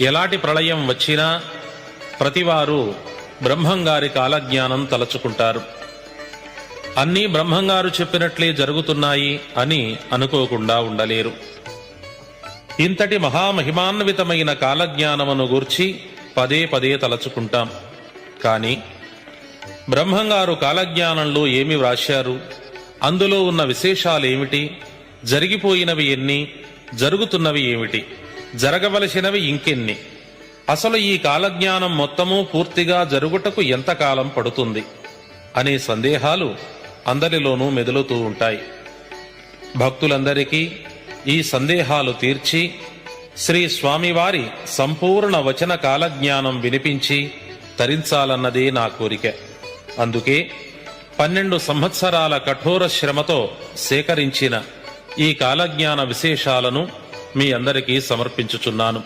ఎలాంటి ప్రళయం వచ్చినా ప్రతివారు బ్రహ్మంగారి కాలజ్ఞానం తలచుకుంటారు. అన్నీ బ్రహ్మంగారు చెప్పినట్లే జరుగుతున్నాయి అని అనుకోకుండా ఉండలేరు. ఇంతటి మహామహిమాన్వితమైన కాలజ్ఞానమును గూర్చి పదే పదే తలచుకుంటాం. కానీ బ్రహ్మంగారు కాలజ్ఞానంలో ఏమి వ్రాశారు, అందులో ఉన్న విశేషాలేమిటి, జరిగిపోయినవి ఎన్ని, జరుగుతున్నవి ఏమిటి, జరగవలసినవి ఇంకెన్ని, అసలు ఈ కాలజ్ఞానం మొత్తము పూర్తిగా జరుగుటకు ఎంతకాలం పడుతుంది అనే సందేహాలు అందరిలోనూ మెదులుతూ ఉంటాయి. భక్తులందరికీ ఈ సందేహాలు తీర్చి శ్రీ స్వామివారి సంపూర్ణ వచన కాలజ్ఞానం వినిపించి తరించాలన్నదే నా కోరిక. అందుకే 12 సంవత్సరాల కఠోర శ్రమతో సేకరించిన ఈ కాలజ్ఞాన విశేషాలను మీ అందరికీ సమర్పించుచున్నాను.